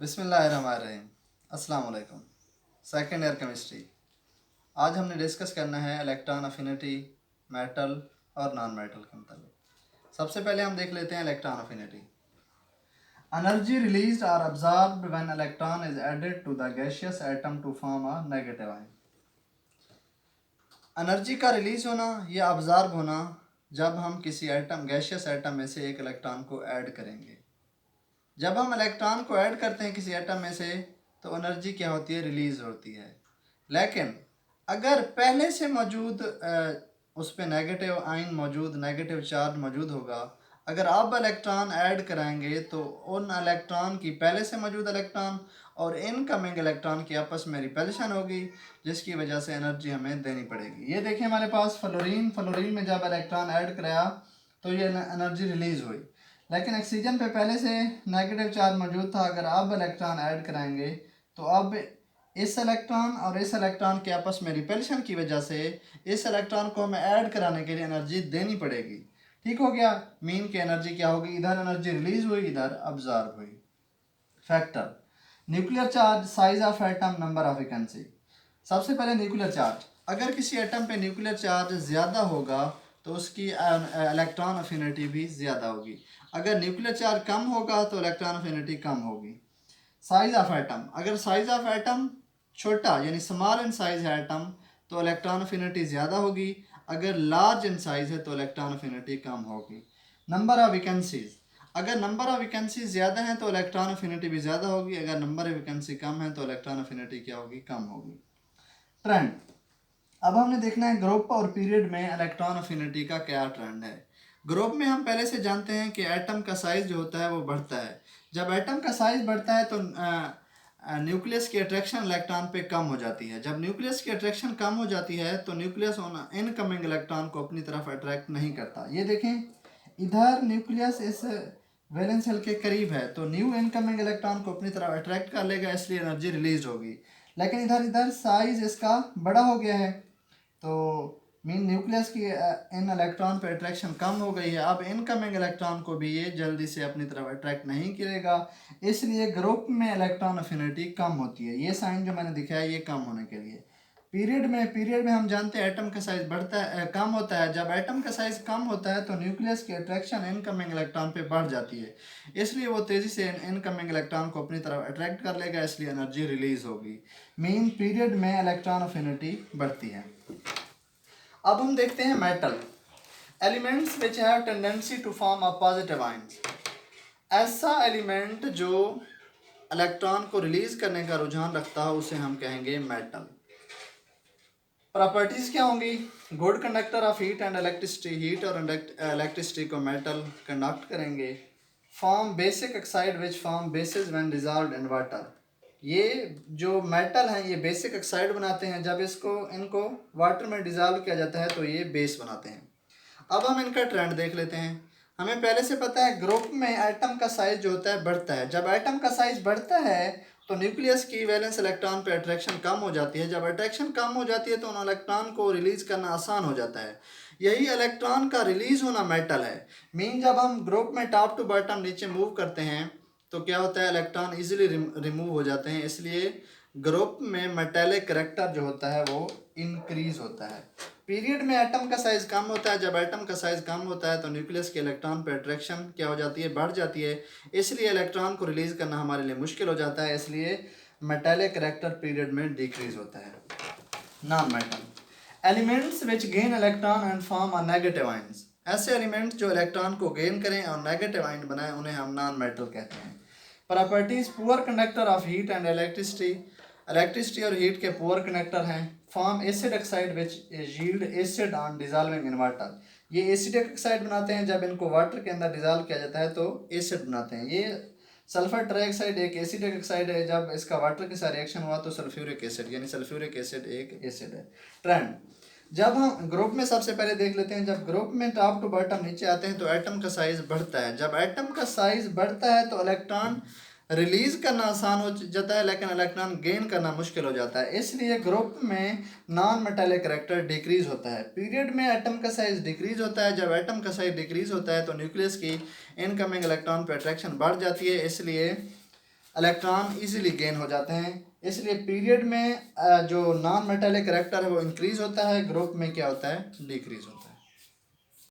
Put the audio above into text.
बिस्मिल्लाहिर्रहमानिर्रहीम। अस्सलाम वालेकुम। Second year chemistry. आज हमने डिस्कस करना है इलेक्ट्रॉन अफिनिटी, मेटल और नॉन मेटल के मतलब। सबसे पहले हम देख लेते हैं इलेक्ट्रॉन अफिनिटी। एनर्जी रिलीज्ड और absorbed when electron is added to the gaseous atom to form a negative ion. Energy का रिलीज होना या अब्जॉर्ब होना जब हम किसी एटम गैसियस एटम में से एक इलेक्ट्रॉन को ऐड करेंगे। जब हम इलेक्ट्रॉन को ऐड करते हैं किसी एटम में से तो एनर्जी क्या होती है, रिलीज होती है। लेकिन अगर पहले से मौजूद उस पर नेगेटिव आयन मौजूद, नेगेटिव चार्ज मौजूद होगा, अगर आप इलेक्ट्रॉन ऐड कराएंगे तो उन इलेक्ट्रॉन की, पहले से मौजूद इलेक्ट्रॉन और इनकमिंग इलेक्ट्रॉन की आपस में रिपल्शन होगी, जिसकी वजह से एनर्जी हमें देनी पड़ेगी। ये देखिए हमारे पास फ्लोरीन में जब इलेक्ट्रॉन ऐड कराया तो ये एनर्जी रिलीज हुई, लेकिन ऑक्सीजन पे पहले से नेगेटिव चार्ज मौजूद था। अगर अब इलेक्ट्रॉन ऐड कराएंगे तो अब इस इलेक्ट्रॉन और इस इलेक्ट्रॉन के आपस में रिपल्शन की वजह से इस इलेक्ट्रॉन को हमें ऐड कराने के लिए एनर्जी देनी पड़ेगी। ठीक हो गया। मीन की एनर्जी क्या होगी, इधर एनर्जी रिलीज हुई, इधर अब्जॉर्ब हुई। Factor nuclear charge, size of atom, number of vacancy. सबसे पहले न्यूक्लियर चार्ज। अगर किसी एटम पे न्यूक्लियर चार्ज ज़्यादा होगा तो उसकी इलेक्ट्रॉन अफिनिटी भी ज़्यादा होगी। अगर न्यूक्लियर चार्ज कम होगा तो इलेक्ट्रॉन अफिनिटी कम होगी। साइज ऑफ एटम, अगर साइज ऑफ एटम छोटा यानी स्मॉल इन साइज है एटम तो इलेक्ट्रॉन अफिनिटी ज़्यादा होगी। अगर लार्ज इन साइज है तो इलेक्ट्रॉन अफिनिटी कम होगी। नंबर ऑफ वैकेंसीज, अगर नंबर ऑफ वैकेंसी ज़्यादा हैं तो इलेक्ट्रॉन अफिनिटी भी ज़्यादा होगी। अगर नंबर ऑफ वैकेंसी कम है तो इलेक्ट्रॉन अफिनिटी क्या होगी, कम होगी। ट्रेंड, अब हमने देखना है ग्रुप और पीरियड में इलेक्ट्रॉन अफिनिटी का क्या ट्रेंड है। ग्रुप में हम पहले से जानते हैं कि एटम का साइज जो होता है वो बढ़ता है। जब एटम का साइज बढ़ता है तो न्यूक्लियस की अट्रैक्शन इलेक्ट्रॉन पे कम हो जाती है। जब न्यूक्लियस की अट्रैक्शन कम हो जाती है तो न्यूक्लियस इनकमिंग इलेक्ट्रॉन को अपनी तरफ अट्रैक्ट नहीं करता। ये देखें, इधर न्यूक्लियस इस वैलेंस शेल के करीब है तो न्यू इनकमिंग इलेक्ट्रॉन को अपनी तरफ अट्रैक्ट कर लेगा, इसलिए एनर्जी रिलीज होगी। लेकिन इधर इधर साइज इसका बड़ा हो गया है तो मीन न्यूक्लियस की इन इलेक्ट्रॉन पे अट्रैक्शन कम हो गई है। अब इनकमिंग इलेक्ट्रॉन को भी ये जल्दी से अपनी तरफ अट्रैक्ट नहीं करेगा, इसलिए ग्रुप में इलेक्ट्रॉन अफिनिटी कम होती है। ये साइन जो मैंने दिखाया ये कम होने के लिए। पीरियड में हम जानते हैं एटम का साइज बढ़ता है, कम होता है। जब एटम का साइज कम होता है तो न्यूक्लियस की अट्रैक्शन इनकमिंग इलेक्ट्रॉन पे बढ़ जाती है, इसलिए वो तेज़ी से इनकमिंग इलेक्ट्रॉन को अपनी तरफ अट्रैक्ट कर लेगा, इसलिए एनर्जी रिलीज होगी। मीन पीरियड में इलेक्ट्रॉन अफिनिटी बढ़ती है। अब हम देखते हैं metal. Elements which have tendency to form a positive ions. ऐसा एलिमेंट जो इलेक्ट्रॉन को रिलीज करने का रुझान रखता है उसे हम कहेंगे मेटल। प्रॉपर्टीज क्या होंगी, good conductor of heat and electricity, heat और इलेक्ट्रिसिटी को मेटल कंडक्ट करेंगे। Form basic oxide which form basis when dissolved in water. ये जो मेटल हैं ये बेसिक ऑक्साइड बनाते हैं, जब इनको वाटर में डिजॉल्व किया जाता है तो ये बेस बनाते हैं। अब हम इनका ट्रेंड देख लेते हैं। हमें पहले से पता है ग्रुप में एटम का साइज जो होता है बढ़ता है। जब एटम का साइज बढ़ता है तो न्यूक्लियस की वैलेंस इलेक्ट्रॉन पे अट्रैक्शन कम हो जाती है। जब अट्रैक्शन कम हो जाती है तो उन इलेक्ट्रॉन को रिलीज करना आसान हो जाता है। यही इलेक्ट्रॉन का रिलीज होना मेटल है। मीन जब हम ग्रुप में टॉप टू बॉटम नीचे मूव करते हैं तो क्या होता है, इलेक्ट्रॉन इजीली रिमूव हो जाते हैं, इसलिए ग्रुप में मेटेलिक करैक्टर जो होता है वो इंक्रीज होता है। पीरियड में एटम का साइज कम होता है। जब एटम का साइज कम होता है तो न्यूक्लियस के इलेक्ट्रॉन पे अट्रैक्शन क्या हो जाती है, बढ़ जाती है, इसलिए इलेक्ट्रॉन को रिलीज करना हमारे लिए मुश्किल हो जाता है, इसलिए मेटेलिक करैक्टर पीरियड में डिक्रीज होता है। Non metal elements which gain electron and form a negative ions. ऐसे एलिमेंट्स जो इलेक्ट्रॉन को गेन करें और नेगेटिव आयन बनाएं उन्हें हम नॉन मेटल कहते हैं। Properties poor conductor of heat and electricity, electricity और हीट के पुअर कंडक्टर हैं। Form acid oxide which yield acid on dissolving in water. ये एसिडिक ऑक्साइड बनाते हैं, जब इनको वाटर के अंदर डिजॉल्व किया जाता है तो एसिड बनाते हैं। ये सल्फर ट्राइऑक्साइड एक एसिडिक ऑक्साइड है, जब इसका वाटर के साथ रिएक्शन हुआ तो सल्फ्यूरिक एसिड यानी सल्फ्यूरिक एसिड एक एसिड है। ट्रेंड, जब हम ग्रुप में सबसे पहले देख लेते हैं, जब ग्रुप में टॉप टू बॉटम नीचे आते हैं तो एटम का साइज बढ़ता है। जब एटम का साइज बढ़ता है तो इलेक्ट्रॉन रिलीज करना आसान हो जाता है, लेकिन इलेक्ट्रॉन गेन करना मुश्किल हो जाता है, इसलिए ग्रुप में नॉन मेटेलिक करैक्टर डिक्रीज होता है। पीरियड में एटम का साइज डिक्रीज होता है। जब एटम का साइज डिक्रीज होता है तो न्यूक्लियस की इनकमिंग इलेक्ट्रॉन पर अट्रैक्शन बढ़ जाती है, इसलिए इलेक्ट्रॉन इजीली गेन हो जाते हैं। इसलिए पीरियड में जो नॉन मेटेलिक करेक्टर है वो इंक्रीज होता है, ग्रुप में क्या होता है, डिक्रीज होता है।